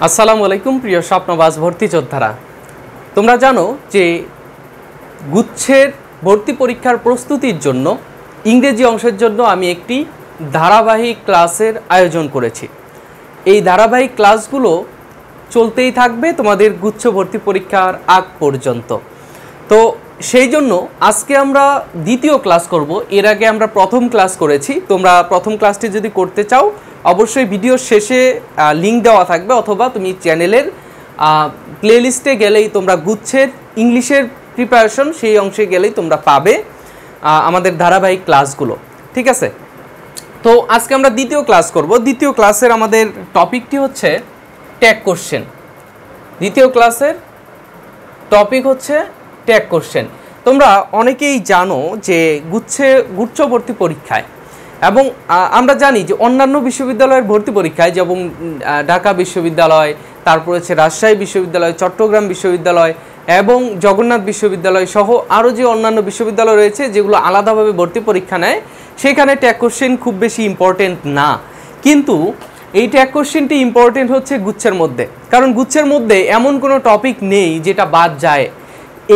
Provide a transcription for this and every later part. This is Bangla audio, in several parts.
আসসালামু আলাইকুম প্রিয় স্বপ্নবাজ ভর্তি যোদ্ধারা, তোমরা জানো যে গুচ্ছের ভর্তি পরীক্ষার প্রস্তুতির জন্য ইংরেজি অংশের জন্য আমি একটি ধারাবাহিক ক্লাসের আয়োজন করেছি। এই ধারাবাহিক ক্লাসগুলো চলতেই থাকবে তোমাদের গুচ্ছ ভর্তি পরীক্ষার আগ পর্যন্ত। তো সেই জন্য আজকে আমরা দ্বিতীয় ক্লাস করব। এর আগে আমরা প্রথম ক্লাস করেছি। তোমরা প্রথম ক্লাসটি যদি করতে চাও অবশ্যই ভিডিওর শেষে লিঙ্ক দেওয়া থাকবে, অথবা তুমি চ্যানেলের প্লেলিস্টে গেলেই তোমরা গুচ্ছের ইংলিশের প্রিপারেশন সেই অংশে গেলেই তোমরা পাবে আমাদের ধারাবাহিক ক্লাসগুলো। ঠিক আছে, তো আজকে আমরা দ্বিতীয় ক্লাস করব। দ্বিতীয় ক্লাসের আমাদের টপিকটি হচ্ছে ট্যাগ কোশ্চেন। দ্বিতীয় ক্লাসের টপিক হচ্ছে ট্যাগ কোশ্চেন। তোমরা অনেকেই জানো যে গুচ্ছ ভর্তি পরীক্ষায় এবং আমরা জানি যে অন্যান্য বিশ্ববিদ্যালয়ের ভর্তি পরীক্ষায়, যেমন ঢাকা বিশ্ববিদ্যালয়, তারপর হচ্ছে রাজশাহী বিশ্ববিদ্যালয়, চট্টগ্রাম বিশ্ববিদ্যালয় এবং জগন্নাথ বিশ্ববিদ্যালয় সহ আরও যে অন্যান্য বিশ্ববিদ্যালয় রয়েছে যেগুলো আলাদাভাবে ভর্তি পরীক্ষা নেয়, সেখানে ট্যাগ কোশ্চেন খুব বেশি ইম্পর্টেন্ট না। কিন্তু এই ট্যাগ কোশ্চেনটি ইম্পর্টেন্ট হচ্ছে গুচ্ছের মধ্যে, কারণ গুচ্ছের মধ্যে এমন কোনো টপিক নেই যেটা বাদ যায়।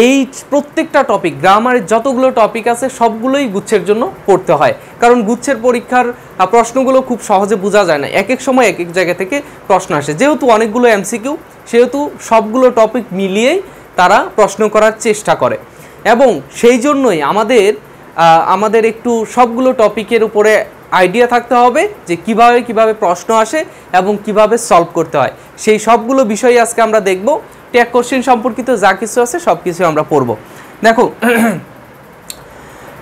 এই প্রত্যেকটা টপিক, গ্রামারের যতগুলো টপিক আছে সবগুলোই গুচ্ছের জন্য পড়তে হয়, কারণ গুচ্ছের পরীক্ষার প্রশ্নগুলো খুব সহজে বোঝা যায় না। এক এক সময় এক এক জায়গা থেকে প্রশ্ন আসে, যেহেতু অনেকগুলো এমসিকিউ, সেহেতু সবগুলো টপিক মিলিয়েই তারা প্রশ্ন করার চেষ্টা করে। এবং সেই জন্যই আমাদের একটু সবগুলো টপিকের উপরে আইডিয়া থাকতে হবে যে কিভাবে প্রশ্ন আসে এবং কিভাবে সলভ করতে হয়। সেই সবগুলো বিষয় আজকে আমরা দেখব। ট্যাগ কোশ্চেন সম্পর্কিত যা কিছু আছে সব কিছু আমরা পড়ব। দেখো,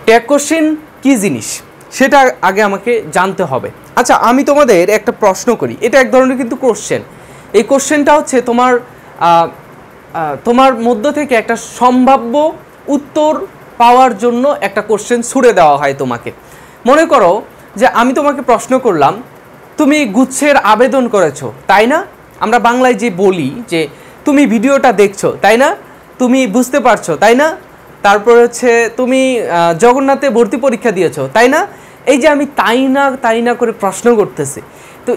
ট্যাগ কোশ্চেন কী জিনিস সেটা আগে আমাকে জানতে হবে। আচ্ছা, আমি তোমাদের একটা প্রশ্ন করি। এটা এক ধরনের কিন্তু কোশ্চেন। এই কোশ্চেনটা হচ্ছে তোমার মধ্য থেকে একটা সম্ভাব্য উত্তর পাওয়ার জন্য একটা কোশ্চেন ছুড়ে দেওয়া হয় তোমাকে। মনে করো যে আমি তোমাকে প্রশ্ন করলাম, তুমি গুচ্ছের আবেদন করেছো তাই না? আমরা বাংলায় যে বলি যে তুমি ভিডিওটা দেখছো তাই না, তুমি বুঝতে পারছো তাই না, তারপর হচ্ছে তুমি জগন্নাথে ভর্তি পরীক্ষা দিয়েছো তাই না। এই যে আমি তাই না করে প্রশ্ন করতেছি, তো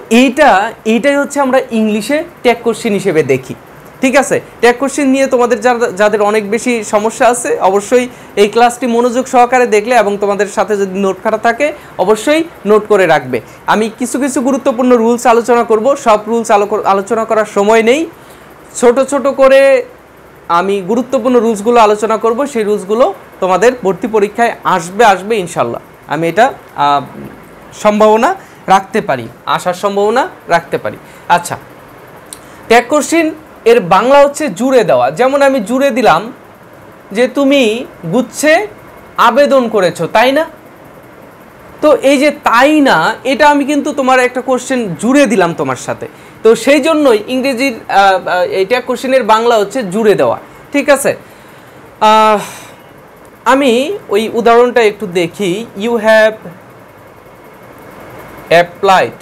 এইটাই হচ্ছে আমরা ইংলিশে ট্যাগ কোশ্চেন হিসেবে দেখি। ঠিক আছে, ট্যাগ কোশ্চেন নিয়ে তোমাদের যাদের অনেক বেশি সমস্যা আছে অবশ্যই এই ক্লাসটি মনোযোগ সহকারে দেখলে এবং তোমাদের সাথে যদি নোট খাতা থাকে অবশ্যই নোট করে রাখবে। আমি কিছু গুরুত্বপূর্ণ রুলস আলোচনা করব। সব রুলস আলোচনা করার সময় নেই, ছোট করে আমি গুরুত্বপূর্ণ রুলসগুলো আলোচনা করব। সেই রুলসগুলো তোমাদের ভর্তি পরীক্ষায় আসবে ইনশাল্লাহ। আমি এটা সম্ভাবনা রাখতে পারি, আসার সম্ভাবনা রাখতে পারি। আচ্ছা, ট্যাগ কোশ্চেন এর বাংলা হচ্ছে জুড়ে দেওয়া। যেমন আমি জুড়ে দিলাম যে তুমি গুচ্ছে আবেদন করেছো তাই না। তো এই যে তাই না, এটা আমি কিন্তু তোমার একটা কোশ্চেন জুড়ে দিলাম তোমার সাথে। তো সেই জন্যই ইংরেজির এইটা কোশ্চেনের বাংলা হচ্ছে জুড়ে দেওয়া। ঠিক আছে, আমি ওই উদাহরণটা একটু দেখি। You have applied,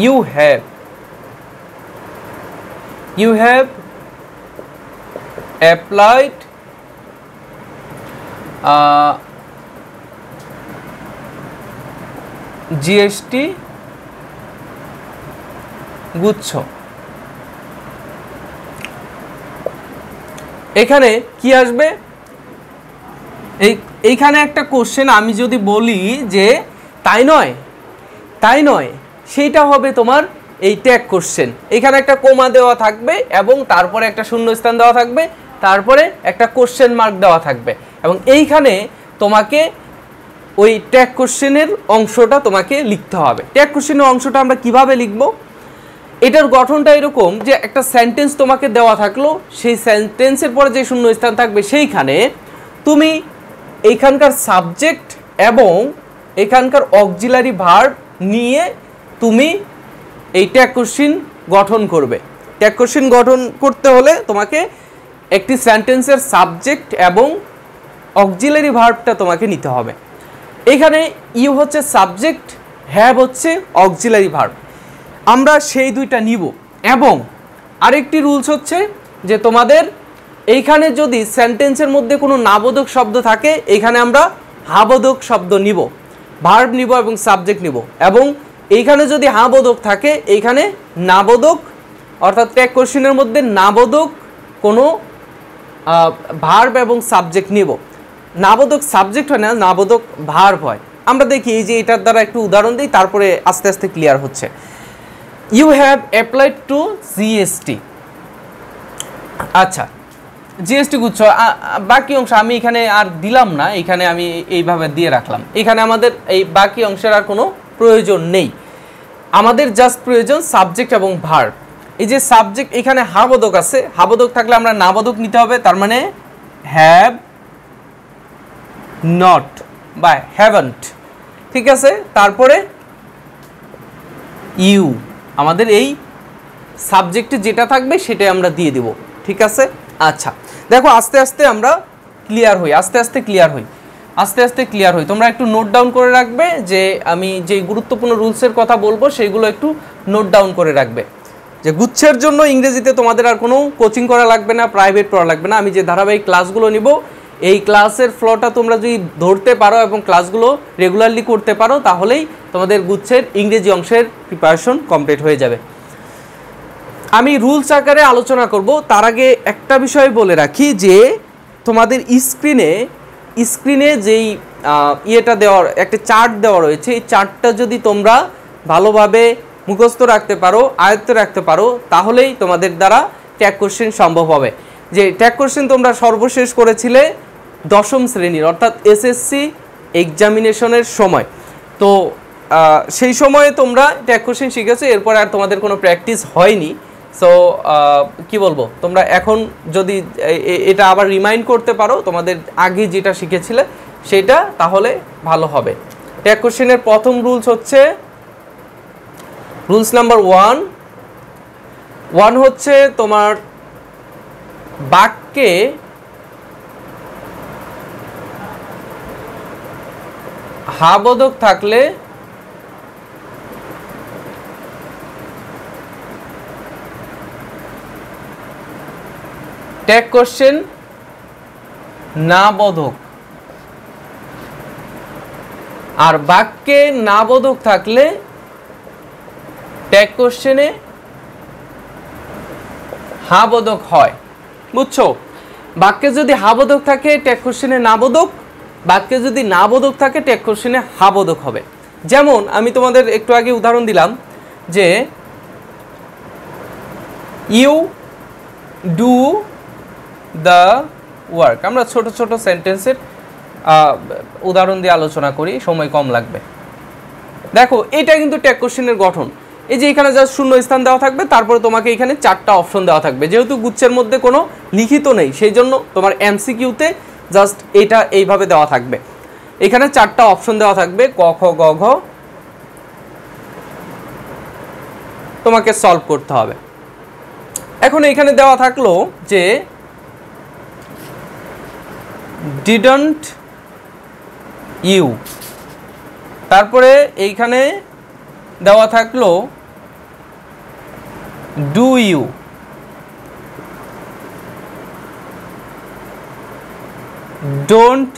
you have applied GST গুচ্ছ। এখানে কি আসবে? এইখানে একটা কোশ্চেন আমি যদি বলি যে তাই নয়, সেইটা হবে তোমার এই ট্যাগ কোশ্চেন। এখানে একটা কোমা দেওয়া থাকবে এবং তারপরে একটা শূন্যস্থান দেওয়া থাকবে, তারপরে একটা কোশ্চেন মার্ক দেওয়া থাকবে এবং এইখানে তোমাকে ওই ট্যাগ কোশ্চেনের অংশটা তোমাকে লিখতে হবে। ট্যাগ কোশ্চেনের অংশটা আমরা কিভাবে লিখব? এটার গঠনটা এরকম যে একটা সেন্টেন্স তোমাকে দেওয়া থাকলো, সেই সেন্টেন্সের পরে যে শূন্যস্থান থাকবে সেইখানে তুমি এইখানকার সাবজেক্ট এবং এখানকার অক্সিলারি ভার্ব নিয়ে তুমি এই ট্যাগ কোশ্চেন গঠন করবে। ট্যাগ কোশ্চেন গঠন করতে হলে তোমাকে একটি সেন্টেন্সের সাবজেক্ট এবং অক্সিলারি ভার্বটা তোমাকে নিতে হবে। এখানে ইউ হচ্ছে সাবজেক্ট, হ্যাভ হচ্ছে অক্সিলারি ভার্ব। আমরা সেই দুইটা নিব। এবং আরেকটি রুলস হচ্ছে যে তোমাদের এইখানে যদি সেন্টেন্সের মধ্যে কোনো নাবোধক শব্দ থাকে, এখানে আমরা হাবোধক শব্দ নিব, ভার্ব নিব এবং সাবজেক্ট নিব। এবং এইখানে যদি হ্যাঁ বোধক থাকে এইখানে না বোধক, অর্থাৎ ট্যাগ কোশ্চেনের মধ্যে না বোধক কোনো ভার্ব এবং সাবজেক্ট নিব। না বোধক সাবজেক্ট হয় না, না বোধক ভার্ব হয়। আমরা দেখি এই যে এটার দ্বারা একটু উদাহরণ দিই, তারপরে আস্তে আস্তে ক্লিয়ার হচ্ছে। You have applied to GST. আচ্ছা, জিএসটি গুচ্ছ, বাকি অংশ আমি এখানে আর দিলাম না, এখানে আমি এইভাবে দিয়ে রাখলাম। এখানে আমাদের এই বাকি অংশের আর কোনো প্রয়োজন নেই, আমাদের জাস্ট প্রয়োজন সাবজেক্ট এবং ভার্ব। এই যে সাবজেক্ট এখানে হাবোধক আছে, হাবোধক থাকলে আমরা নাবোধক নিতে হবে, তার মানে হ্যাভ নট বা হ্যাভেন্ট, ঠিক আছে। তারপরে ইউ, আমাদের এই সাবজেক্টে যেটা থাকবে সেটাই আমরা দিয়ে দেব, ঠিক আছে। আচ্ছা দেখো আস্তে আস্তে আমরা ক্লিয়ার হই, আস্তে আস্তে ক্লিয়ার হই। তোমরা একটু নোট ডাউন করে রাখবে, যে আমি যে গুরুত্বপূর্ণ রুলসের কথা বলবো সেইগুলো একটু নোট ডাউন করে রাখবে। যে গুচ্ছের জন্য ইংরেজিতে তোমাদের আর কোনো কোচিং করা লাগবে না, প্রাইভেট পড়া লাগবে না। আমি যে ধারাবাহিক ক্লাসগুলো নিব, এই ক্লাসের ফ্লোটা তোমরা যদি ধরতে পারো এবং ক্লাসগুলো রেগুলারলি করতে পারো, তাহলেই তোমাদের গুচ্ছের ইংরেজি অংশের প্রিপারেশন কমপ্লিট হয়ে যাবে। আমি রুলস আকারে আলোচনা করব, তার আগে একটা বিষয় বলে রাখি যে তোমাদের স্ক্রিনে যেই ইয়েটা দেওয়ার একটা চার্ট দেওয়া রয়েছে, এই চার্টটা যদি তোমরা ভালোভাবে মুখস্থ রাখতে পারো, আয়ত্তে রাখতে পারো, তাহলেই তোমাদের দ্বারা ট্যাগ কোশ্চেন সম্ভব হবে। যে ট্যাগ কোশ্চেন তোমরা সর্বশেষ করেছিলে 10ম শ্রেণীর, অর্থাৎ এসএসসি এক্সামিনেশনের সময়, তো সেই সময়ে তোমরা ট্যাগ কোশ্চেন শিখেছো, এরপর আর তোমাদের কোনো প্র্যাকটিস হয়নি। সো কি বলবো, তোমরা এখন যদি এটা আবার রিমাইন্ড করতে পারো তোমাদের আগে যেটা শিখেছিলে সেটা, তাহলে ভালো হবে। ট্যাগ কোশ্চেনের প্রথম রুলস হচ্ছে রুলস নাম্বার 1 হচ্ছে তোমার বাক্যে হাবোধক থাকলে ট্যাগ কোশ্চেন না বোধক, আর বাক্যে না বোধক থাকলে ট্যাগ কোশ্চেনে হা বোধক হয়। বুঝছো, বাক্যে যদি হা বোধক থাকে ট্যাগ কোশ্চেনে না বোধক, বাক্যে যদি না বোধক থাকে ট্যাগ কোশ্চেনে হা বোধক হবে। যেমন আমি তোমাদের একটু আগে উদাহরণ দিলাম যে ইউ ডু দ্য ওয়ার্ক। আমরা ছোট ছোট সেন্টেন্সের উদাহরণ দিয়ে আলোচনা করি, সময় কম লাগবে। দেখো এটা কিন্তু ট্যাগ কোশ্চেনের গঠন। এই যে এখানে জাস্ট শূন্য স্থান দেওয়া থাকবে, তারপরে তোমাকে এখানে 4টা অপশন দেওয়া থাকবে। যেহেতু গুচ্ছের মধ্যে কোনো লিখিত নেই, সেই জন্য তোমার এমসিকিউতে জাস্ট এটা এইভাবে দেওয়া থাকবে। এখানে 4টা অপশন দেওয়া থাকবে, ক খ গ ঘ, তোমাকে সলভ করতে হবে। এখন এখানে দেওয়া থাকলো যে ডিডন্ট ইউ, তারপরে এইখানে দেওয়া থাকলো ডু ইউ, ডোন্ট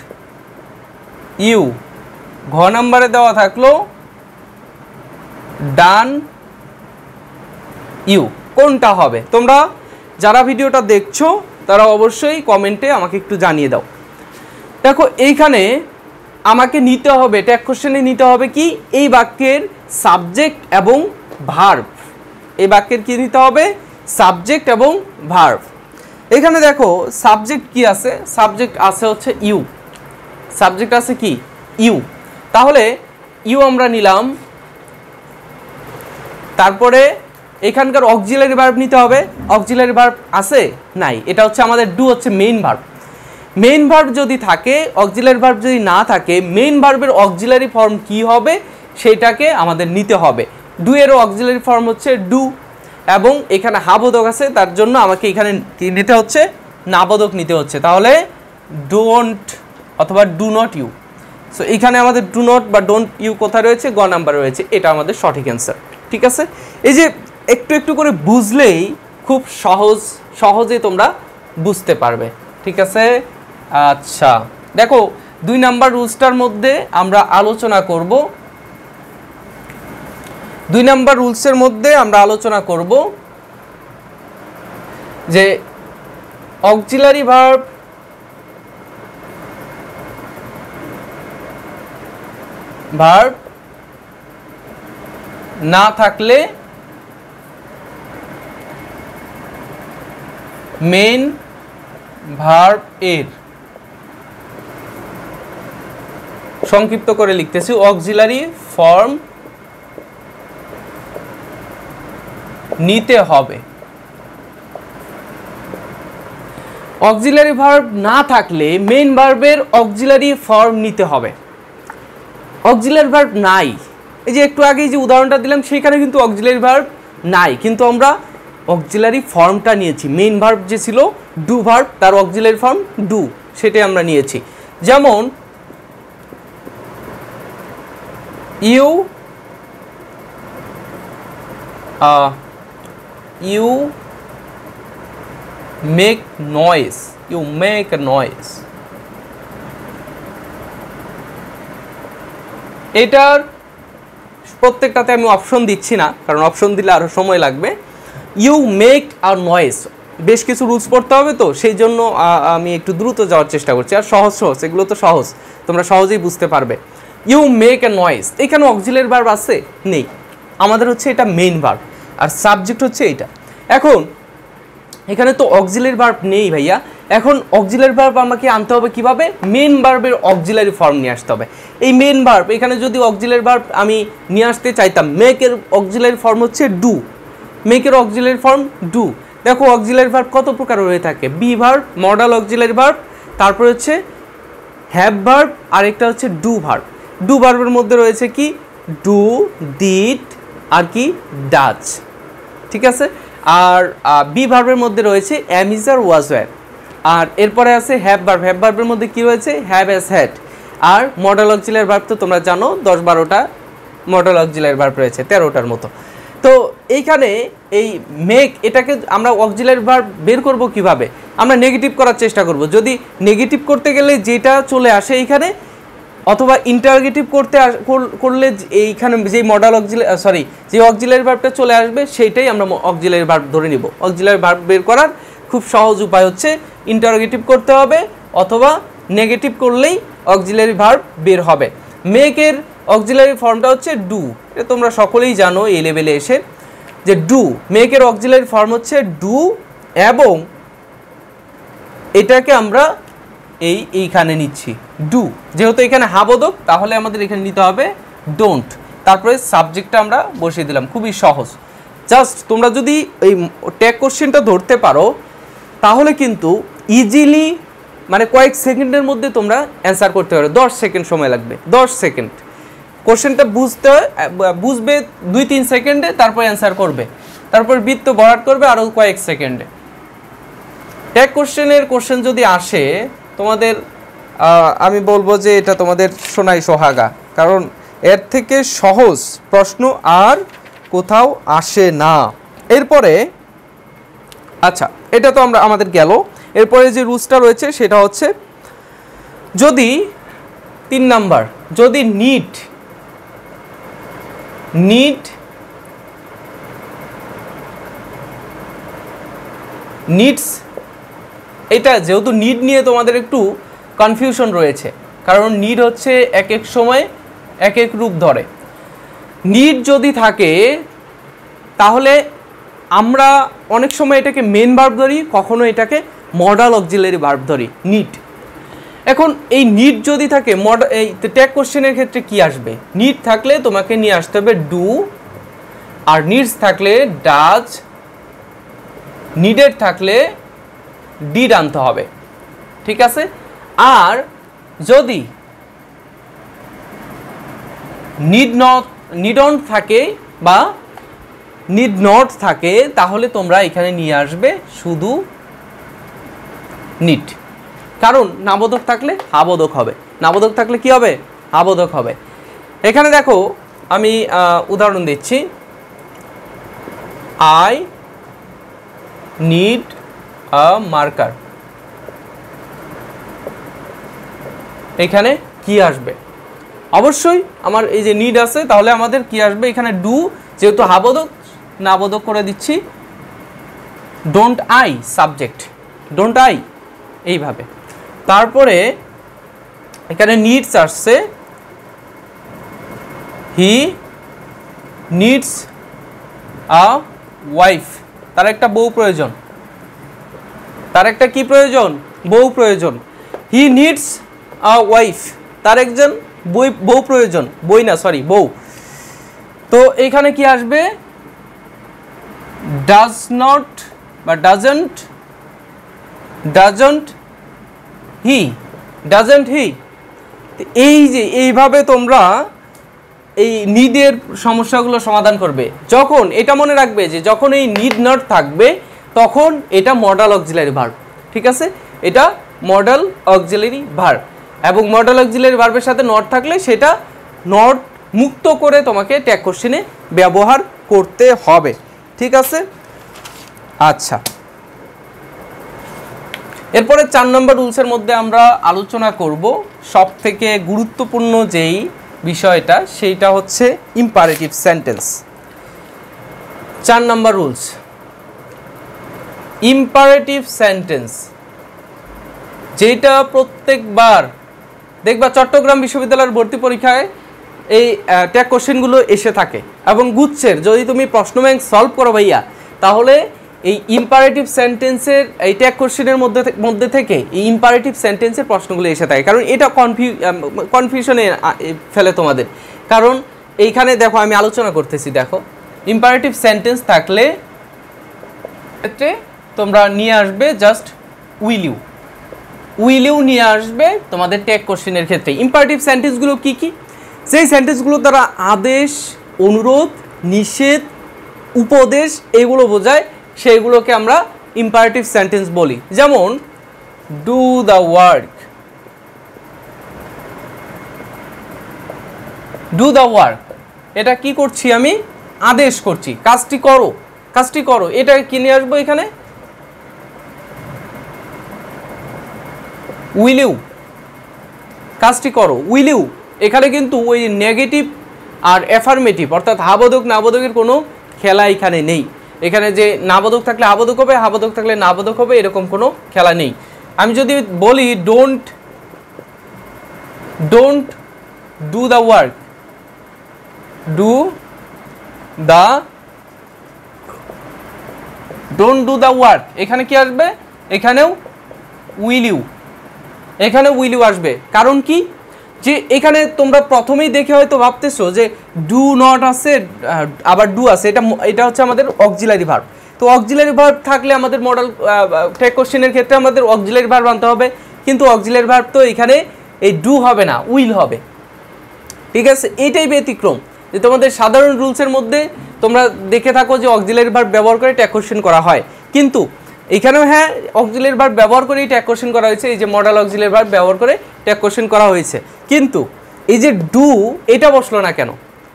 ইউ, ঘ নম্বরে দেওয়া থাকলো ডান ইউ। কোনটা হবে? তোমরা যারা ভিডিওটা দেখছো তারা অবশ্যই কমেন্টে আমাকে একটু জানিয়ে দাও। দেখো এইখানে আমাকে নিতে হবে, ট্যাগ কোশ্চেনে নিতে হবে কি, এই বাক্যের সাবজেক্ট এবং ভার্ব। এই বাক্যের কি নিতে হবে? সাবজেক্ট এবং ভার্ব। এখানে দেখো সাবজেক্ট কি আছে, সাবজেক্ট আছে হচ্ছে ইউ, সাবজেক্ট আছে কি ইউ। তাহলে ইউ আমরা নিলাম, তারপরে এখানকার অক্সিলারি ভার্ব নিতে হবে। অক্সিলারি ভার্ব আছে? নাই, এটা হচ্ছে আমাদের ডু হচ্ছে মেইন ভার্ব। মেইন ভার্ব যদি থাকে, অক্সিলারি ভার্ব যদি না থাকে, মেইন ভার্বের অক্সিলারি ফর্ম কি হবে সেটাকে আমাদের নিতে হবে। ডু এরও অক্সিলারি ফর্ম হচ্ছে ডু, এবং এখানে হাবোধক আছে, তার জন্য আমাকে এখানে নিতে হচ্ছে নাবোধক নিতে হচ্ছে। তাহলে ডোন্ট অথবা ডু নট ইউ। সো এখানে আমাদের ডু নট বা ডোন্ট ইউ কোথায় রয়েছে? গ নাম্বার রয়েছে, এটা আমাদের সঠিক অ্যান্সার। ঠিক আছে, এই যে একটু একটু করে বুঝলেই খুব সহজে তোমরা বুঝতে পারবে। ঠিক আছে, আচ্ছা দেখো 2 নাম্বার রুলসটার মধ্যে আমরা আলোচনা করব 2 নাম্বার রুলসের মধ্যে আমরা আলোচনা করব যে অক্সিলারি ভার্ব না থাকলে মেন ভার্ব এর, সংক্ষিপ্ত করে লিখতেছি, অক্সিলারি ফর্ম নিতে হবে। অক্সিলারি ভার্ব না থাকলে মেইন ভার্বের অক্সিলারি ফর্ম নিতে হবে। অক্সিলারি ভার্ব নাই, এই যে একটু আগে যে উদাহরণটা দিলাম সেখানে কিন্তু অক্সিলারি ভার্ব নাই, কিন্তু আমরা অক্সিলারি ফর্মটা নিয়েছি। মেইন ভার্ব যে ছিল ডু ভার্ব, তার অক্সিলারি ফর্ম ডু, সেটাই আমরা নিয়েছি। যেমন you make noise, you make a noise। এটার প্রত্যেকটাতে আমি অপশন দিচ্ছি না, কারণ অপশন দিলে আরো সময় লাগবে। ইউ মেক আ নয়েজ, বেশ কিছু রুলস পড়তে হবে, তো সেই জন্য আমি একটু দ্রুত যাওয়ার চেষ্টা করছি। আর সহজ সহজ, এগুলো তো সহজ, তোমরা সহজেই বুঝতে পারবে। ইউ মেক এ নয়েজ, এখানে অক্সিলারি ভার্ব আছে? নেই, আমাদের হচ্ছে এটা মেইন ভার্ব, আর সাবজেক্ট হচ্ছে এইটা। এখন এখানে তো অক্সিলারি ভার্ব নেই ভাইয়া, এখন অক্সিলারি ভার্ব আমাকে আনতে হবে কিভাবে? মেইন ভার্বের অক্সিলারি ফর্ম নিয়ে আসতে হবে। এই মেইন ভার্ব, এখানে যদি অক্সিলারি ভার্ব আমি নিয়ে আসতে চাইতাম, মেকের অক্সিলারি ফর্ম হচ্ছে ডু, মেকের অক্সিলারি ফর্ম ডু। দেখো অক্সিলারি ভার্ব কত প্রকার হয়ে থাকে, be verb, modal auxiliary verb, তারপর হচ্ছে হ্যাভ ভার্ব, আর একটা হচ্ছে ডু ভার্ব। ডু ভার্বের মধ্যে রয়েছে কি ডু, ডিড, আর কি ডাচ, ঠিক আছে। আর বি ভার্বের মধ্যে রয়েছে এম, ইজ, আর ওয়াজ, ওয়্যার। আর এরপরে আছে হ্যাভ ভার্ব, হ্যাভ ভার্বের মধ্যে কি রয়েছে হ্যাভ, হ্যাজ, হ্যাড। আর মডেল অক্সিলারি ভার্ব তো তোমরা জানো 10-12টা মডেল অক্সিলারি ভার্ব রয়েছে, 13টার মতো। তো এইখানে এই মেক, এটাকে আমরা অক্সিলারি ভার্ব বের করব কিভাবে? আমরা নেগেটিভ করার চেষ্টা করব। যদি নেগেটিভ করতে গেলে যেটা চলে আসে এইখানে, অথবা ইন্টারগেটিভ করলে এইখানে যে মডাল যে অক্সিলারি ভার্বটা চলে আসবে সেইটাই আমরা অক্সিলারি ভার্ব ধরে নিব। অক্সিলারি ভার্ব বের করার খুব সহজ উপায় হচ্ছে ইন্টারগেটিভ করতে হবে, অথবা নেগেটিভ করলেই অক্সিলারি ভার্ব বের হবে। মেকের অক্সিলারি ফর্মটা হচ্ছে ডু, এটা তোমরা সকলেই জানো এই লেভেলে এসে, যে ডু, মেকের অক্সিলারি ফর্ম হচ্ছে ডু, এবং এটাকে আমরা এইখানে নিচ্ছি ডু। যেহেতু এখানে হাবোধক, তাহলে আমাদের এখানে নিতে হবে ডোন্ট। তারপরে সাবজেক্টটা আমরা বসিয়ে দিলাম, খুবই সহজ। জাস্ট তোমরা যদি এই ট্যাগ কোশ্চেনটা ধরতে পারো, তাহলে কিন্তু ইজিলি, মানে কয়েক সেকেন্ডের মধ্যে তোমরা অ্যান্সার করতে পারো। 10 সেকেন্ড সময় লাগবে, 10 সেকেন্ড। কোশ্চেনটা বুঝবে 2-3 সেকেন্ডে, তারপর অ্যান্সার করবে, তারপর বৃত্ত ভরাট করবে আরও কয়েক সেকেন্ডে। ট্যাগ কোশ্চেন যদি আসে তোমাদের, আমি বলবো যে এটা তোমাদের সোনাই সোহাগা, কারণ এর থেকে সহজ প্রশ্ন আর কোথাও আসে না। এরপরে আচ্ছা, এটা তো আমাদের গেল। এরপরে যে রুলসটা রয়েছে সেটা হচ্ছে, যদি 3 নাম্বার, যদি নিডস, এটা যেহেতু নিড নিয়ে তোমাদের একটু কনফিউশন রয়েছে, কারণ নিড হচ্ছে এক এক সময় এক এক রূপ ধরে। নিড যদি থাকে তাহলে আমরা অনেক সময় এটাকে মেন ভার্ব ধরি, কখনো এটাকে মডাল অক্সিলারি ভার্ব ধরি, নিড। এখন এই নিড যদি থাকে, এই ট্যাগ কোশ্চেনের ক্ষেত্রে কি আসবে? নিড থাকলে তোমাকে নিয়ে আসতে হবে ডু, আর নিডস থাকলে ডাজ, নিডেড থাকলে ডিড আনতে হবে, ঠিক আছে। আর যদি নিডন্ট থাকে বা নিড নট থাকে, তাহলে তোমরা এখানে নিয়ে আসবে শুধু নিড। কারণ নাবোধক থাকলে হাবোধক হবে, নাবোধক থাকলে কি হবে? হাবোধক হবে। এখানে দেখো আমি উদাহরণ দিচ্ছি, আই নিড আ মার্কার। এখানে কি আসবে? অবশ্যই আমার এই যে নিড আছে, তাহলে আমাদের কি আসবে? এখানে ডু যেহেতু হাবোধক নাবোধক করে দিচ্ছি don't I subject, don't I এইভাবে। তারপরে এখানে নিডস আসছে, হি নিডস আ ওয়াইফ, তার একটা বউ প্রয়োজন, তার একটা কি প্রয়োজন, বউ প্রয়োজন। হি নিডস আ ওয়াইফ, তার একজন বউ প্রয়োজন, বই না সরি বউ। তো এখানে কি আসবে, ডাজ নট বা ডাজন্ট, ডাজন্ট হি, ডাজন্ট হি। এই যে এইভাবে তোমরা এই নিডের সমস্যাগুলো সমাধান করবে। যখন এটা মনে রাখবে যে যখন এই নিড নট থাকবে তখন এটা মডাল অক্সিলারি ভার্ব, ঠিক আছে, এটা মডাল অক্সিলারি ভার্ব। এবং মডাল অক্সিলারি ভার্বের সাথে নট থাকলে সেটা নট মুক্ত করে তোমাকে ট্যাগ কোশ্চেনে ব্যবহার করতে হবে, ঠিক আছে। আচ্ছা, এরপরে 4 নম্বর রুলসের মধ্যে আমরা আলোচনা করব সব থেকে গুরুত্বপূর্ণ যেই বিষয়টা, সেইটা হচ্ছে ইম্পারেটিভ সেন্টেন্স। 4 নম্বর রুলস, ইম্পারেটিভ সেন্টেন্স, যেটা প্রত্যেকবার দেখবা চট্টগ্রাম বিশ্ববিদ্যালয়ের ভর্তি পরীক্ষায় এই ট্যাগ কোশ্চেনগুলো এসে থাকে। এবং গুচ্ছের যদি তুমি প্রশ্ন ব্যাংক সলভ করো ভাইয়া, তাহলে এই ইম্পারেটিভ সেন্টেন্সের এই ট্যাগ কোশ্চেনের মধ্যে থেকে এই ইম্পারেটিভ সেন্টেন্সের প্রশ্নগুলো এসে থাকে। কারণ এটা কনফিউশনে ফেলে তোমাদের। কারণ এইখানে দেখো আমি আলোচনা করতেছি, দেখো ইম্পারেটিভ সেন্টেন্স থাকলে ক্ষেত্রে তোমরা নিয়ে আসবে just will you, will you নিয়ে আসবে তোমাদের ট্যাগ কোশ্চেনের ক্ষেত্রে। ইম্পারেটিভ সেন্টেন্সগুলো কি কি, সেই সেন্টেন্সগুলো দ্বারা আদেশ, অনুরোধ, নিষেধ, উপদেশ এগুলো বোঝায়, সেইগুলোকে আমরা ইম্পারেটিভ সেন্টেন্স বলি। যেমন do the work, do the work, এটা কি করছি আমি, আদেশ করছি, কাজটি করো, কাজটি করো। এটা কি নিয়ে আসবো এখানে, উইল ইউ, কাজটি করো, উইল ইউ। এখানে কিন্তু ওই নেগেটিভ আর অ্যাফার্মেটিভ অর্থাৎ হাবোধক নাবোধকের কোনো খেলা এখানে নেই। এখানে যে নাবোধক থাকলে হাবোধক হবে, হাবোধক থাকলে নাবোধক হবে, এরকম কোনো খেলা নেই। আমি যদি বলি don't do the work, don't do the work, এখানে কি আসবে, এখানেও উইল ইউ, এখানে উইল ইউ আসবে। কারণ কি, যে এখানে তোমরা প্রথমেই দেখে হয়তো ভাবতেছো যে ডু নট আছে আবার ডু আছে, এটা হচ্ছে আমাদের অক্সিলারি ভার্ব। তো অক্সিলারি ভার্ব থাকলে আমাদের মডেল ট্যাগ কোশ্চেনের ক্ষেত্রে আমাদের অক্সিলারি ভার্ব আনতে হবে, কিন্তু অক্সিলারি ভার্ব তো এখানে এই ডু হবে না, উইল হবে, ঠিক আছে। এইটাই ব্যতিক্রম, যে তোমাদের সাধারণ রুলসের মধ্যে তোমরা দেখে থাকো যে অক্সিলারি ভার্ব ব্যবহার করে ট্যাগ কোশ্চেন করা হয়, কিন্তু এখানেও হ্যাঁ অক্সিলারি ভার্ব ব্যবহার করেই ট্যাগ কোশ্চেন করা হয়েছে। এই যে মডেল অক্সিলারি ভার্ব ব্যবহার করে ট্যাগ কোশ্চেন করা হয়েছে, কিন্তু এই যে ডু এটা বসলো না কেন,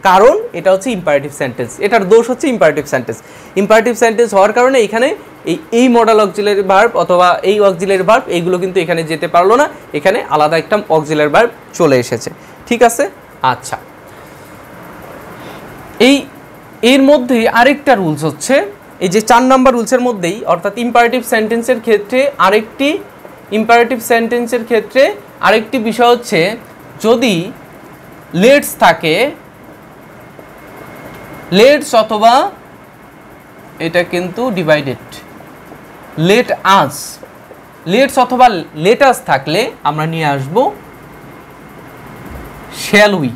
কারণ এটা হচ্ছে ইম্পারেটিভ সেন্টেন্স। এটার দোষ হচ্ছে ইম্পারেটিভ সেন্টেন্স। ইম্পারেটিভ সেন্টেন্স হওয়ার কারণে এখানে এই মডেল অক্সিলারি ভার্ব অথবা এই অক্সিলারি ভার্ব এইগুলো কিন্তু এখানে যেতে পারলো না, এখানে আলাদা একটা অক্সিলারি ভার্ব চলে এসেছে, ঠিক আছে। আচ্ছা, এর মধ্যে আরেকটা রুলস হচ্ছে এই যে 4 নম্বর রুলসের মধ্যেই, অর্থাৎ ইম্পারেটিভ সেন্টেন্সের ক্ষেত্রে আরেকটি বিষয় হচ্ছে, যদি লেটস থাকে, লেটস অথবা এটা কিন্তু ডিভাইডেড, লেট আস, লেটস অথবা লেট আস থাকলে আমরা নিয়ে আসব শ্যাল উই।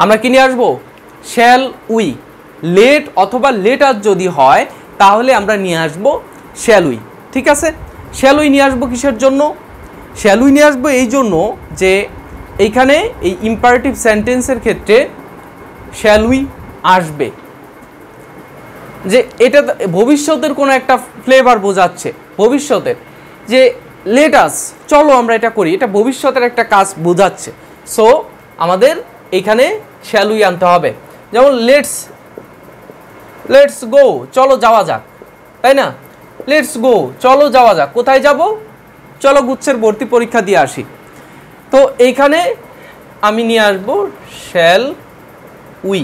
আমরা কি নিয়ে আসবো, শ্যাল উই। লেট অথবা লেট আস যদি হয় তাহলে আমরা নিয়ে আসবো শ্যাল উই, ঠিক আছে। শ্যাল উই নিয়ে আসবো কিসের জন্য, শ্যাল উই নিয়ে আসবো এই জন্য যে এইখানে এই ইম্পারেটিভ সেন্টেন্সের ক্ষেত্রে শ্যাল উই আসবে, যে এটা ভবিষ্যতের কোনো একটা ফ্লেভার বোঝাচ্ছে, ভবিষ্যতের যে লেট আস, চলো আমরা এটা করি, এটা ভবিষ্যতের একটা কাজ বোঝাচ্ছে। সো আমাদের এখানে শ্যাল উই আনতে হবে। যেমন লেটস গো, চলো যাওয়া যাক, তাই না, লেটস গো, চলো যাওয়া যাক। কোথায় যাব, চলো গুচ্ছের ভর্তি পরীক্ষা দিয়ে আসি। তো এইখানে আমি নিয়ে আসবো শ্যাল উই।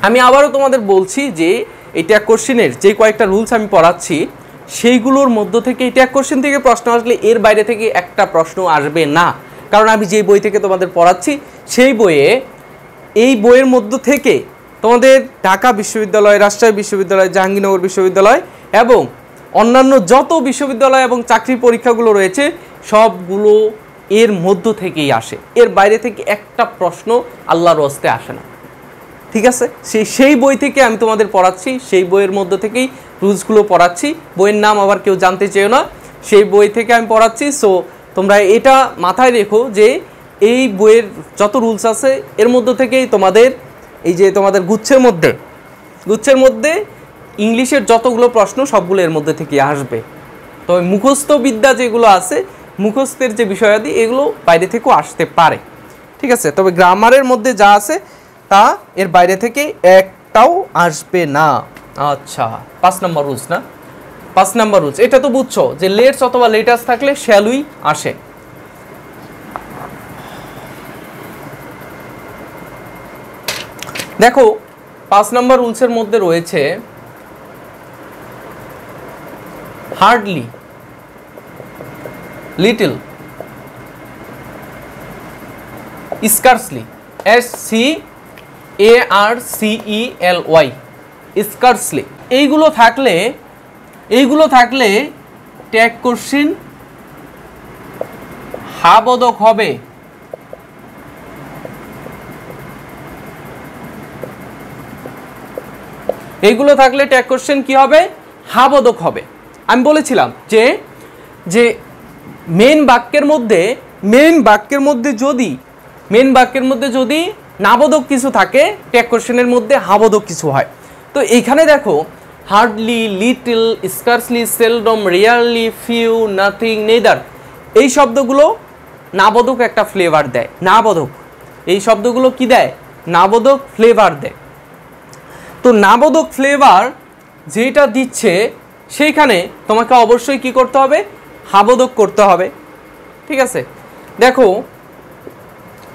আমি আবারও তোমাদের বলছি যে এই ট্যাগ কোশ্চেনের যে কয়েকটা রুলস আমি পড়াচ্ছি সেইগুলোর মধ্য থেকে এই ট্যাগ কোশ্চেন থেকে প্রশ্ন আসলে এর বাইরে থেকে একটা প্রশ্ন আসবে না, কারণ আমি যে বই থেকে তোমাদের পড়াচ্ছি সেই বইয়ে এই বইয়ের মধ্য থেকে তোমাদের ঢাকা বিশ্ববিদ্যালয়, রাজশাহী বিশ্ববিদ্যালয়, জাহাঙ্গীরনগর বিশ্ববিদ্যালয় এবং অন্যান্য যত বিশ্ববিদ্যালয় এবং চাকরির পরীক্ষাগুলো রয়েছে সবগুলো এর মধ্য থেকেই আসে, এর বাইরে থেকে একটা প্রশ্ন আল্লাহর হস্তে আসে না। ঠিক আছে, সেই বই থেকে আমি তোমাদের পড়াচ্ছি, সেই বইয়ের মধ্য থেকেই রুলসগুলো পড়াচ্ছি। বইয়ের নাম আবার কেউ জানতে চেয়েও না, সেই বই থেকে আমি পড়াচ্ছি। সো তোমরা এটা মাথায় রেখো যে এই বইয়ের যত রুলস আছে এর মধ্য থেকেই তোমাদের এই যে তোমাদের গুচ্ছের মধ্যে ইংলিশের যতগুলো প্রশ্ন সবগুলো এর মধ্যে থেকে আসবে। তবে মুখস্থ বিদ্যা যেগুলো আছে, মুখস্থের যে বিষয়াদি এগুলো বাইরে থেকেও আসতে পারে। ঠিক আছে, তবে গ্রামারের মধ্যে যা আছে তা এর বাইরে থেকে একটাও আসবে না। আচ্ছা, 5 নম্বর রুলস না, 5 নম্বর রুলস এটা তো বুঝছো যে লেটস অথবা লেটাস থাকলে শ্যালুই আসে। দেখো 5 নম্বর রুলসের মধ্যে রয়েছে hardly, little, scarcely, SCARCELY, scarcely. এইগুলো থাকলে ট্যাগ কোশ্চেন হাবোধক হবে। এইগুলো থাকলে ট্যাগ কোশ্চেন কি হবে? হাবোধক হবে। আমি বলেছিলাম যে মেন বাক্যের মধ্যে যদি নাবোধক কিছু থাকে ট্যাগ কোশ্চেনের মধ্যে হাবোধক কিছু হয়। তো এইখানে দেখো hardly, little, scarcely, seldom, rarely, few, nothing, neither, এই শব্দগুলো নাবোধক একটা ফ্লেভার দেয়। নাবোধক এই শব্দগুলো কি দেয়? নাবোধক ফ্লেভার দেয়। তো নাবোধক ফ্লেভার যেটা দিচ্ছে সেইখানে তোমাকে অবশ্যই কি করতে হবে? হাবোধক করতে হবে। ঠিক আছে, দেখো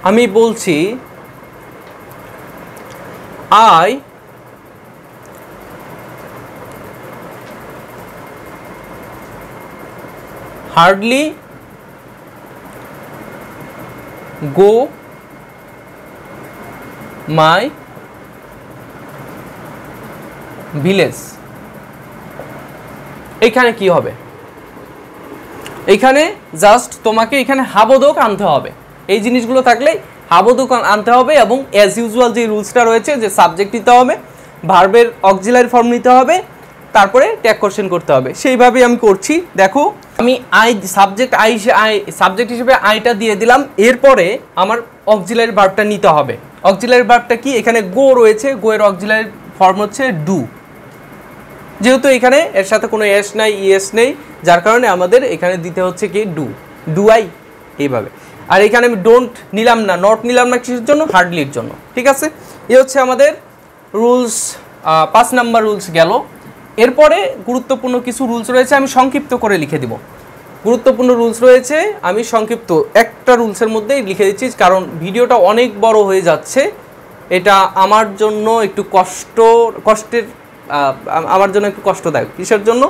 আমি বলছি I hardly go my village. এইখানে কি হবে? এইখানে জাস্ট তোমাকে এখানে হাবোধক আনতে হবে। এই জিনিসগুলো থাকলে হাবোধক আনতে হবে এবং অ্যাজ ইউজুয়াল যে রুলসটা রয়েছে যে সাবজেক্ট নিতে হবে, ভার্বের অক্সিলারি ফর্ম নিতে হবে, তারপরে ট্যাগ কোশ্চেন করতে হবে। সেইভাবেই আমি করছি। দেখো আমি সাবজেক্ট হিসেবে আইটা দিয়ে দিলাম, এরপরে আমার অক্সিলারি ভার্বটা নিতে হবে। অক্সিলারি ভার্বটা কি? এখানে গো রয়েছে, গো এর অক্সিলারি ফর্ম হচ্ছে ডু। যেহেতু এখানে এর সাথে কোনো এস নাই, ইএস নেই, যার কারণে আমাদের এখানে দিতে হচ্ছে কি ডু আই, এইভাবে। আর এখানে আমি ডোন্ট নিলাম না, নট নিলাম না, কিসের জন্য? হার্ডলির জন্য। ঠিক আছে, এ হচ্ছে আমাদের রুলস, 5 নাম্বার রুলস গেল। এরপরে গুরুত্বপূর্ণ কিছু রুলস রয়েছে, আমি সংক্ষিপ্ত করে লিখে দিব। গুরুত্বপূর্ণ রুলস রয়েছে, আমি সংক্ষিপ্ত একটা রুলসের মধ্যেই লিখে দিচ্ছি, কারণ ভিডিওটা অনেক বড় হয়ে যাচ্ছে। এটা আমার জন্য একটু আমার জন্য একটু কষ্টদায়ক। কিসের জন্য?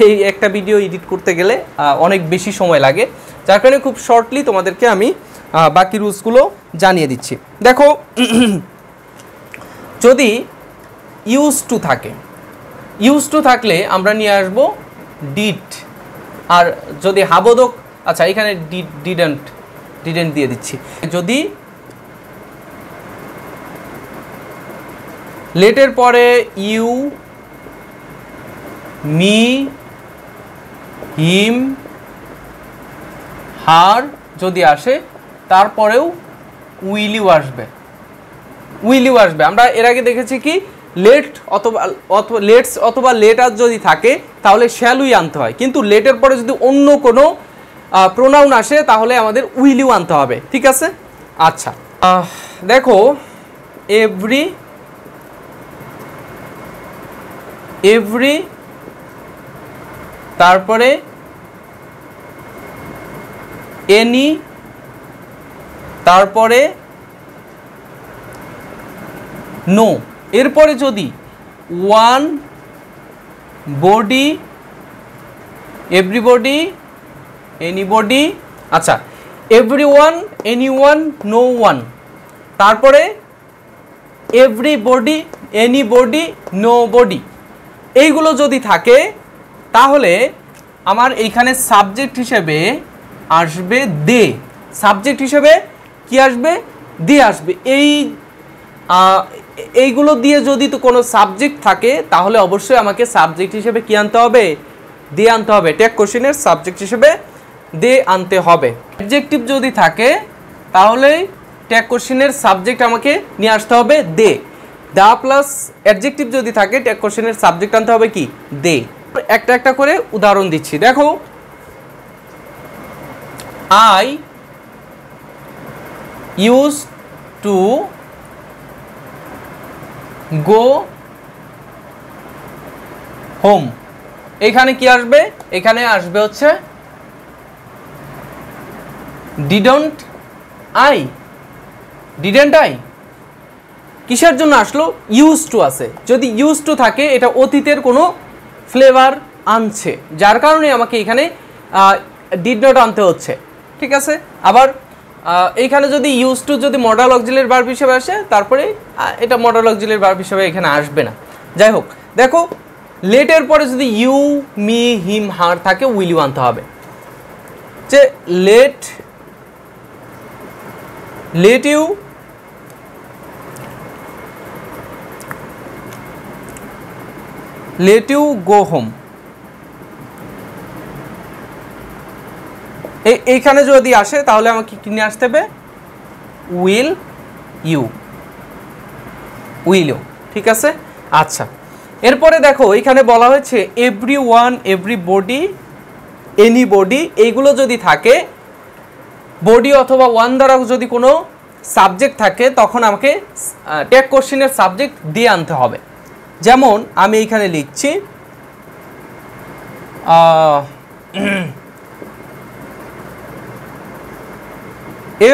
এই একটা ভিডিও এডিট করতে গেলে অনেক বেশি সময় লাগে, যার কারণে খুব শর্টলি তোমাদেরকে আমি বাকি রুলসগুলো জানিয়ে দিচ্ছি। দেখো যদি ইউজ টু থাকলে আমরা নিয়ে আসব ডিড। আর যদি হাবোধক, আচ্ছা এখানে ডিডেন্ট দিয়ে দিচ্ছি। যদি লেটের পরে ইউ, মি, হিম, হার যদি আসে, তারপরেও উইলিও আসবে। আমরা এর আগে দেখেছি কি লেট লেটস অথবা লেটার যদি থাকে তাহলে শ্যালুই আনতে হয়, কিন্তু লেটের পরে যদি অন্য কোনো প্রোনাউন আসে তাহলে আমাদের উইলিও আনতে হবে। ঠিক আছে, আচ্ছা দেখো এভরি, তারপরে এনি, তারপরে নো। এরপরে যদি ওয়ান, বডি, এভরিবডি, এনিবডি, আচ্ছা এভরিওয়ান, এনিওয়ান, নো ওয়ান, তারপরে এভরিবডি, এনিবডি, নো বডি, এইগুলো যদি থাকে তাহলে আমার এইখানে সাবজেক্ট হিসেবে আসবে দে। সাবজেক্ট হিসেবে কি আসবে? দে আসবে। এইগুলো দিয়ে যদি তো কোনো সাবজেক্ট থাকে তাহলে অবশ্যই আমাকে সাবজেক্ট হিসেবে কি আনতে হবে? দে আনতে হবে। ট্যাগ কোশ্চেনের সাবজেক্ট হিসেবে দে আনতে হবে। অ্যাডজেক্টিভ যদি থাকে তাহলে ট্যাগ কোশ্চেনের সাবজেক্ট আমাকে নিয়ে আসতে হবে দে। দা প্লাস অ্যাডজেক্টিভ যদি থাকে ট্যাগ কোশ্চেনের সাবজেক্ট আনতে হবে কি? দে। একটা একটা করে উদাহরণ দিচ্ছি, দেখো। I use to go home, এখানে কি আসবে? এখানে আসবে হচ্ছে ডিডন্ট আই। ডিডন্ট আই কিসের জন্য আসলো? ইউজ টু আছে। যদি ইউজ টু থাকে এটা অতীতের কোনো ফ্লেভার আনছে, যার কারণে আমাকে এখানে ডিড নট আনতে হচ্ছে। ঠিক আছে। আবার এইখানে যদি ইউজ টু যদি মডাল অক্সিলারি ভার্ব হিসেবে আসে তারপরে এটা মডাল অক্সিলারি ভার্ব হিসেবে এখানে আসবে না। যাই হোক, দেখো লেটের পরে যদি ইউ, মি, হিম, হার থাকে উইল ইউ আনতে হবে। যে লেট ইউ গো হোম, এইখানে যদি আসে তাহলে আমাকে কি নিয়ে আসতে হবে? Will you. ঠিক আছে। আচ্ছা, এরপরে দেখো এখানে বলা হয়েছে এভরি ওয়ান, এভরিবডি, এনিবডি, এইগুলো যদি থাকে বডি অথবা ওয়ান দ্বারা যদি কোনো সাবজেক্ট থাকে তখন আমাকে ট্যাগ কোশ্চেনের সাবজেক্ট দিয়ে আনতে হবে। যেমন আমি এখানে লিখছি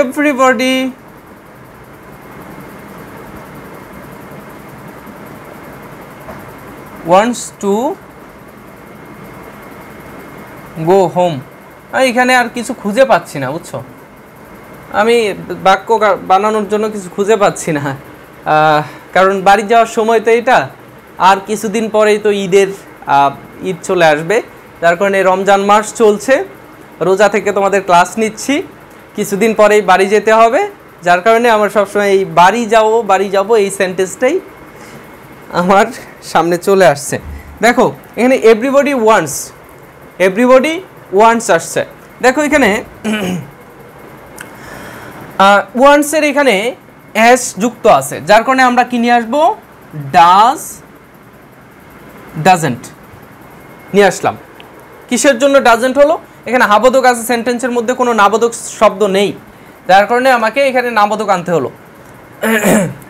everybody wants to go home। এখানে আর কিছু খুঁজে পাচ্ছি না, বুঝছো? আমি বাক্য বানানোর জন্য কিছু খুঁজে পাচ্ছি না, কারণ বাড়ি যাওয়ার সময় তো এটা, আর কিছুদিন পরেই তো ঈদ চলে আসবে, যার কারণে রমজান মাস চলছে, রোজা থেকে তোমাদের ক্লাস নিচ্ছি, কিছুদিন পরেই বাড়ি যেতে হবে, যার কারণে আমার সবসময় এই বাড়ি যাবো এই সেন্টেন্সটাই আমার সামনে চলে আসছে। দেখো এখানে এভরিবডি ওয়ান্টস আসছে। দেখো এখানে ওয়ান্টসের এখানে এস যুক্ত আছে, যার কারণে আমরা কি নিয়ে আসবো? ডাজেন্ট নিয়ে আসলাম। কিসের জন্য ডাজেন্ট হলো? এখানে হাবোধক আছে, সেন্টেন্সের মধ্যে কোনো নাবোধক শব্দ নেই, যার কারণে আমাকে এখানে নাবোধক আনতে হলো।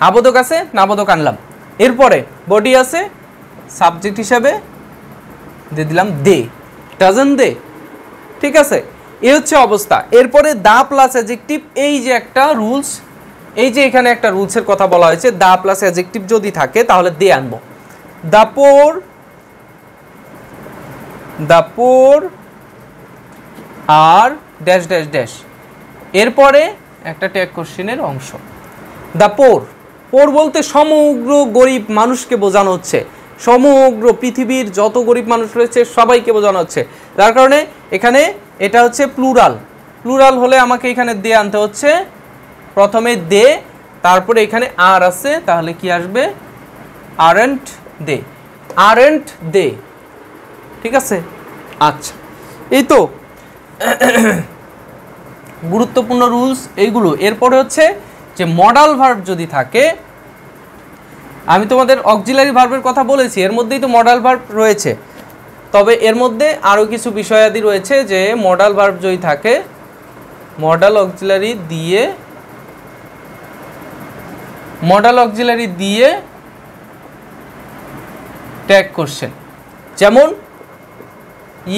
হাবোধক আছে, নাবোধক আনলাম। এরপরে বডি আছে, সাবজেক্ট হিসাবে দিয়ে দিলাম দে, ডাজেন্ট দে। ঠিক আছে, এই হচ্ছে অবস্থা। এরপরে দা প্লাস অ্যাডজেক্টিভ, এই যে একটা রুলস, এই যে এখানে একটা রুলসের কথা বলা হয়েছে, দা প্লাস অ্যাডজেক্টিভ যদি থাকে তাহলে দে আনবো। দা পোর আর ড্যাশ ড্যাশ ড্যাশ, এরপরে একটা ট্যাগ কোশ্চেনের অংশ। দা পোর বলতে সমগ্র গরিব মানুষকে বোঝানো হচ্ছে, সমগ্র পৃথিবীর যত গরিব মানুষ রয়েছে সবাইকে বোঝানো হচ্ছে, যার কারণে এখানে এটা হচ্ছে প্লুরাল হলে আমাকে এখানে দে আনতে হচ্ছে। প্রথমে দে, তারপরে এখানে আর আছে, তাহলে কি আসবে? Aren't they. ঠিক আছে। আচ্ছা, এই তো গুরুত্বপূর্ণ রুলস এইগুলো। এরপরে হচ্ছে যে মডাল ভার্ব যদি থাকে, আমি তোমাদের অক্সিলারি ভার্বের কথা বলেছি, এর মধ্যেই তো মডাল ভার্ব রয়েছে, তবে এর মধ্যে আরও কিছু বিষয়াদি রয়েছে। যে মডাল ভার্ব যদি থাকে, মডাল অক্সিলারি দিয়ে ট্যাগ কোশ্চেন, যেমন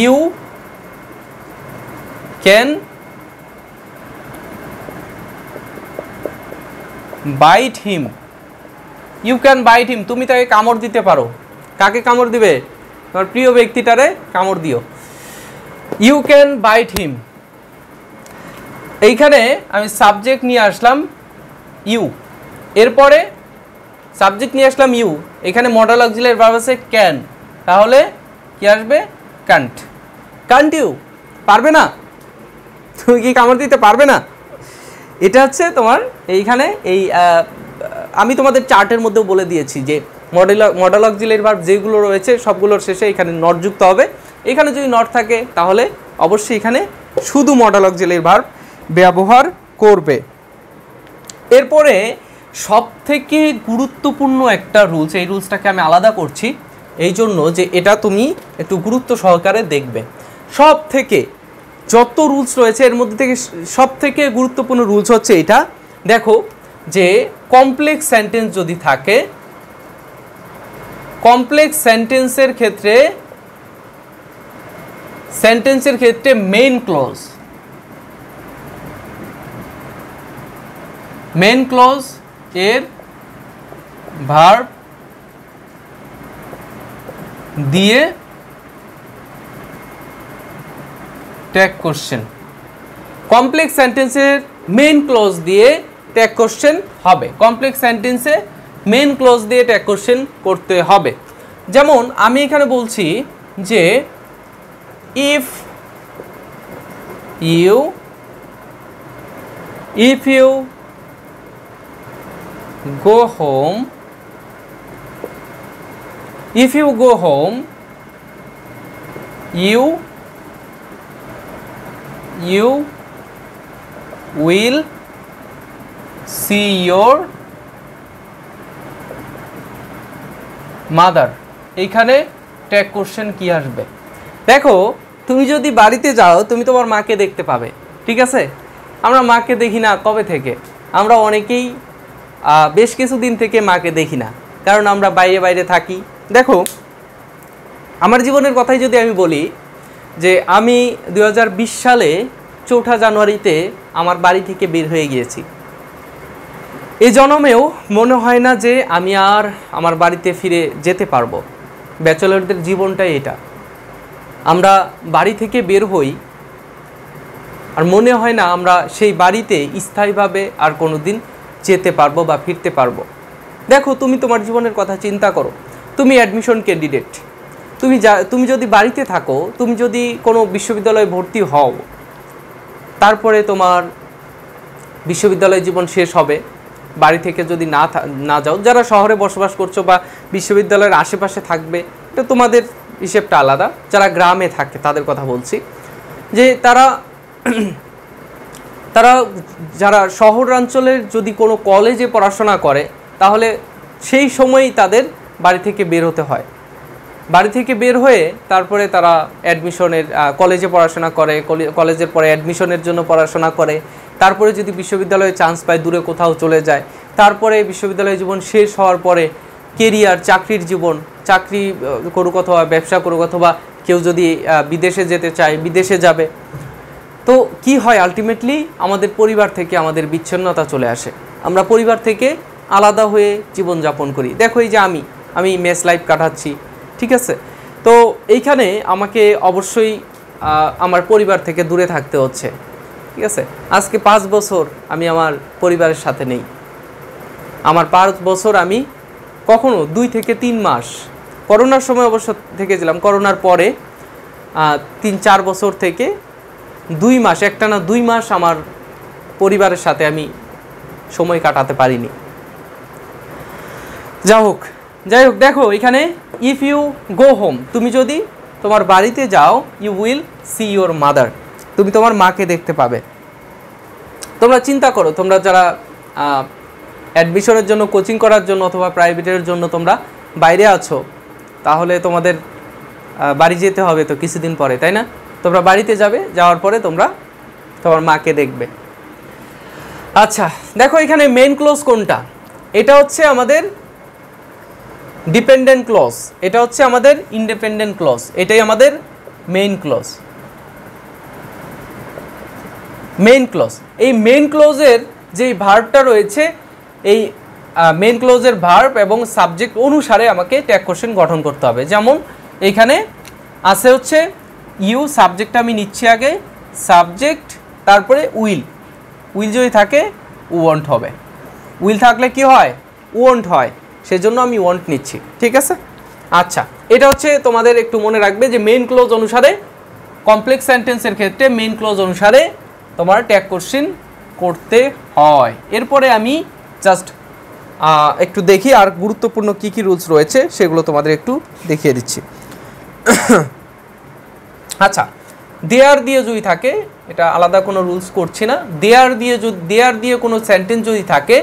you can bite him, you can bite him, তুমি তাকে কামড় দিতে পারো। কাকে কামড় দিবে? তোমার প্রিয় ব্যক্তিটারে কামড় দিও। ইউ ক্যান বাইট হিম। এইখানে আমি সাবজেক্ট নিয়ে আসলাম ইউ, এরপরে সাবজেক্ট নিয়ে আসলাম ইউ, এখানে মডেল অক্সিলারি ভার্ব আছে ক্যান, তাহলে কি আসবে? কান্ট। কান্ট ইউ, পারবে না? তুমি কি কামড় দিতে পারবে না? এটা হচ্ছে তোমার এইখানে এই আমি তোমাদের চার্টের মধ্যেও বলে দিয়েছি যে মডেল অক্সিলারি ভার্ব যেগুলো রয়েছে সবগুলোর শেষে এখানে নট যুক্ত হবে। এখানে যদি নট থাকে তাহলে অবশ্যই এখানে শুধু মডেল অক্সিলারি ভার্ব ব্যবহার করবে। এরপরে সবথেকে গুরুত্বপূর্ণ একটা রুলস, এই রুলসটাকে আমি আলাদা করছি এই জন্য যে এটা তুমি একটু গুরুত্ব সহকারে দেখবে। সব থেকে যত রুলস রয়েছে এর মধ্যে থেকে সবথেকে গুরুত্বপূর্ণ রুলস হচ্ছে এটা। দেখো যে কমপ্লেক্স সেন্টেন্স যদি থাকে, কমপ্লেক্স সেন্টেন্সের ক্ষেত্রে মেইন ক্লজ এর ভার্ব দিয়ে ট্যাগ কোশ্চেন, কমপ্লেক্স সেন্টেন্সের মেইন ক্লজ দিয়ে ট্যাগ কোশ্চেন হবে। কমপ্লেক্স সেন্টেন্সে মেইন ক্লজ দিয়ে ট্যাগ কোশ্চেন করতে হবে। যেমন আমি এখানে বলছি যে if you go home, if you go home, you will see your mother। এইখানে ট্যাগ কোশ্চেন কি আসবে? দেখো তুমি যদি বাড়িতে যাও তুমি তোমার মাকে দেখতে পাবে, ঠিক আছে? আমরা মাকে দেখি না কবে থেকে? আমরা অনেকেই বেশ কিছুদিন থেকে মাকে দেখি না, কারণ আমরা বাইরে বাইরে থাকি। দেখো আমার জীবনের কথাই যদি আমি বলি যে আমি 2020 সালে 4 জানুয়ারিতে আমার বাড়ি থেকে বের হয়ে গিয়েছি। এই জন্মেও মনে হয় না যে আমি আর আমার বাড়িতে ফিরে যেতে পারবো। ব্যাচেলরদের জীবনটাই এটা, আমরা বাড়ি থেকে বের হই আর মনে হয় না আমরা সেই বাড়িতে স্থায়ীভাবে আর কোনো দিন যেতে পারবো বা ফিরতে পারবো। দেখো তুমি তোমার জীবনের কথা চিন্তা করো, তুমি অ্যাডমিশন ক্যান্ডিডেট, তুমি যদি বাড়িতে থাকো, তুমি যদি কোনো বিশ্ববিদ্যালয়ে ভর্তি হও, তারপরে তোমার বিশ্ববিদ্যালয় জীবন শেষ হবে, বাড়ি থেকে যদি না যাও। যারা শহরে বসবাস করছো বা বিশ্ববিদ্যালয়ের আশেপাশে থাকবে এটা তোমাদের হিসেবটা আলাদা। যারা গ্রামে থাকে তাদের কথা বলছি, যে তারা যারা শহরাঞ্চলের যদি কোনো কলেজে পড়াশোনা করে তাহলে সেই সময়ই তাদের বাড়ি থেকে বের হতে হয়। বাড়ি থেকে বের হয়ে তারপরে তারা অ্যাডমিশনের কলেজে পড়াশোনা করে, কলেজের পরে অ্যাডমিশনের জন্য পড়াশোনা করে, তারপরে যদি বিশ্ববিদ্যালয়ে চান্স পায় দূরে কোথাও চলে যায়, তারপরে বিশ্ববিদ্যালয় জীবন শেষ হওয়ার পরে কেরিয়ার, চাকরির জীবন, চাকরি করুক অথবা ব্যবসা করুক অথবা কেউ যদি বিদেশে যেতে চায় বিদেশে যাবে। তো কি হয় আলটিমেটলি আমাদের পরিবার থেকে আমাদের বিচ্ছিন্নতা চলে আসে, আমরা পরিবার থেকে আলাদা হয়ে জীবনযাপন করি। দেখো এই যে আমি মেস লাইফ কাটাচ্ছি, ঠিক আছে? তো এইখানে আমাকে অবশ্যই আমার পরিবার থেকে দূরে থাকতে হচ্ছে, ঠিক আছে? আজকে 5 বছর আমি আমার পরিবারের সাথে নেই। আমার 5 বছর আমি কখনো 2 থেকে 3 মাস, করোনার সময় অবশ্য থেকেছিলাম, করোনার পরে 3-4 বছর থেকে 2 মাস, একটানা 2 মাস আমার পরিবারের সাথে আমি সময় কাটাতে পারিনি। যাই হোক দেখো এখানে ইফ ইউ গো হোম, তুমি যদি তোমার বাড়িতে যাও, you will see your mother, তুমি তোমার মাকে দেখতে পাবে। তোমরা চিন্তা করো, তোমরা যারা অ্যাডমিশনের জন্য, কোচিং করার জন্য অথবা প্রাইভেটের জন্য তোমরা বাইরে আছো, তাহলে তোমাদের বাড়ি যেতে হবে তো কিছুদিন পরে, তাই না? তোমরা বাড়িতে যাবে, যাওয়ার পরে তোমরা তোমার মাকে দেখবে। আচ্ছা দেখো এখানে মেইন ক্লজ কোনটা? এটা হচ্ছে আমাদের ডিপেন্ডেন্ট ক্লজ, এটা হচ্ছে আমাদের ইন্ডিপেন্ডেন্ট ক্লজ, এটাই আমাদের মেইন ক্লজ। মেইন ক্লজ, এই মেইন ক্লজের যেই ভার্বটা রয়েছে, এই মেইন ক্লোজের ভার্ব এবং সাবজেক্ট অনুসারে আমাকে ট্যাগ কোশ্চেন গঠন করতে হবে। যেমন এখানে আছে হচ্ছে ইউ, সাবজেক্ট আমি নিচ্ছি আগে, সাবজেক্ট তারপরে উইল, উইল যদি থাকে ওয়ান্ট হবে, উইল থাকলে কি হয় ওয়ান্ট হয়, সেজন্য আমি ওয়ান্ট নিচ্ছি, ঠিক আছে। আচ্ছা, এটা হচ্ছে তোমাদের একটু মনে রাখবে যে মেইন ক্লোজ অনুসারে, কমপ্লেক্স সেন্টেন্সের ক্ষেত্রে মেইন ক্লোজ অনুসারে তোমার ট্যাগ কোশ্চেন করতে হয়। এরপরে আমি জাস্ট একটু দেখি আর গুরুত্বপূর্ণ কি কি রুলস রয়েছে সেগুলো তোমাদের একটু দেখিয়ে দিচ্ছি। আচ্ছা, দেয়ার দিয়ে যদি থাকে, এটা আলাদা কোনো রুলস করছি না, দেয়ার দিয়ে কোনো সেন্টেন্স যদি থাকে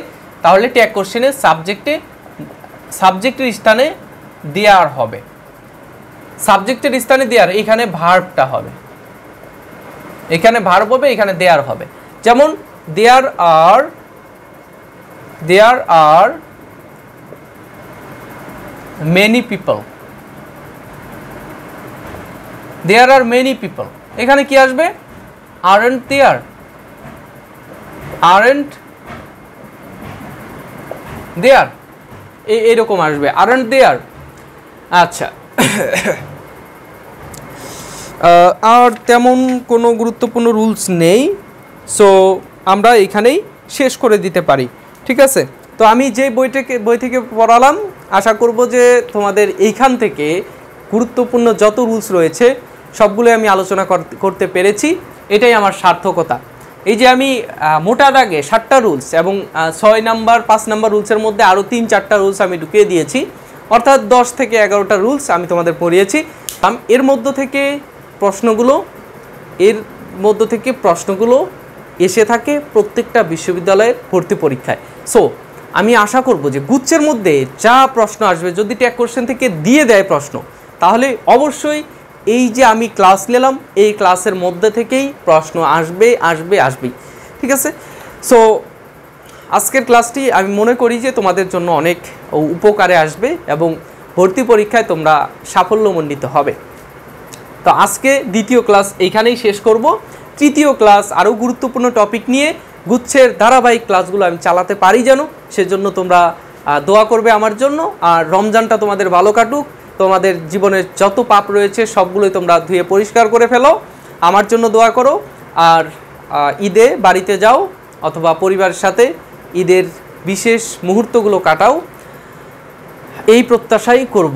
তাহলে ট্যাগ কোশ্চেনের সাবজেক্টের স্থানে দেয়ার হবে, সাবজেক্টের স্থানে দেয়ার, এখানে ভার্বটা হবে, এখানে ভার্ব হবে, এখানে দেয়ার হবে। যেমন there are many people, there are many people, এখানে কি আসবে আরন্ট দেয়ার, আরন্ট দেয়ার, এইরকম আসবে আরন্ট দেয়ার। আচ্ছা, আর তেমন কোনো গুরুত্বপূর্ণ রুলস নেই, সো আমরা এখানেই শেষ করে দিতে পারি, ঠিক আছে। তো আমি যে বই থেকে পড়ালাম, আশা করব যে তোমাদের এইখান থেকে গুরুত্বপূর্ণ যত রুলস রয়েছে সবগুলো আমি আলোচনা করতে পেরেছি, এটাই আমার সার্থকতা। এই যে আমি মোটা দাগে 7টা রুলস এবং 6 নাম্বার 5 নাম্বার রুলসের মধ্যে আরও 3-4টা রুলস আমি ঢুকিয়ে দিয়েছি, অর্থাৎ 10 থেকে 11টা রুলস আমি তোমাদের পড়িয়েছি। এর মধ্য থেকে প্রশ্নগুলো এসে থাকে প্রত্যেকটা বিশ্ববিদ্যালয়ের ভর্তি পরীক্ষায়। সো আমি আশা করব যে গুচ্ছের মধ্যে যা প্রশ্ন আসবে, যদি ট্যাগ কোশ্চেন থেকে দিয়ে দেয় প্রশ্ন, তাহলে অবশ্যই এই যে আমি ক্লাস নিলাম এই ক্লাসের মধ্যে থেকেই প্রশ্ন আসবেই, ঠিক আছে। সো আজকের ক্লাসটি আমি মনে করি যে তোমাদের জন্য অনেক উপকারে আসবে এবং ভর্তি পরীক্ষায় তোমরা সাফল্যমণ্ডিত হবে। তো আজকে দ্বিতীয় ক্লাস এইখানেই শেষ করব। তৃতীয় ক্লাস আরও গুরুত্বপূর্ণ টপিক নিয়ে গুচ্ছের ধারাবাহিক ক্লাসগুলো আমি চালাতে পারি যেন, সেজন্য তোমরা দোয়া করবে আমার জন্য। আর রমজানটা তোমাদের ভালো কাটুক, তোমাদের জীবনের যত পাপ রয়েছে সবগুলোই তোমরা ধুয়ে পরিষ্কার করে ফেলো, আমার জন্য দোয়া করো। আর ঈদে বাড়িতে যাও অথবা পরিবারের সাথে ঈদের বিশেষ মুহূর্তগুলো কাটাও, এই প্রত্যাশাই করব।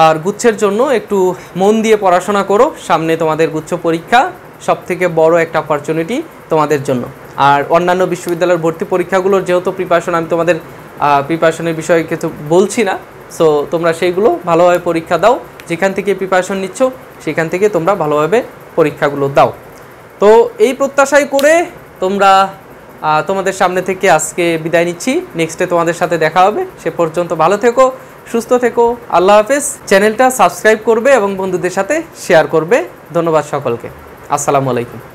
আর গুচ্ছের জন্য একটু মন দিয়ে পড়াশোনা করো, সামনে তোমাদের গুচ্ছ পরীক্ষা, সবথেকে বড় একটা অপরচুনিটি তোমাদের জন্য। আর অন্যান্য বিশ্ববিদ্যালয়ের ভর্তি পরীক্ষাগুলোর যেহেতু প্রিপারেশন, আমি তোমাদের প্রিপারেশনের বিষয়ে কিছু বলছি না, সো তোমরা সেইগুলো ভালোভাবে পরীক্ষা দাও, যেখান থেকে প্রিপারেশন নিচ্ছ সেখান থেকে তোমরা ভালোভাবে পরীক্ষাগুলো দাও। তো এই প্রত্যাশাই করে তোমাদের সামনে থেকে আজকে বিদায় নিচ্ছি। নেক্সটে তোমাদের সাথে দেখা হবে, সে পর্যন্ত ভালো থেকো, সুস্থ থেকো, আল্লাহ হাফেজ। চ্যানেলটা সাবস্ক্রাইব করবে এবং বন্ধুদের সাথে শেয়ার করবে। ধন্যবাদ সকলকে, আসসালামু আলাইকুম।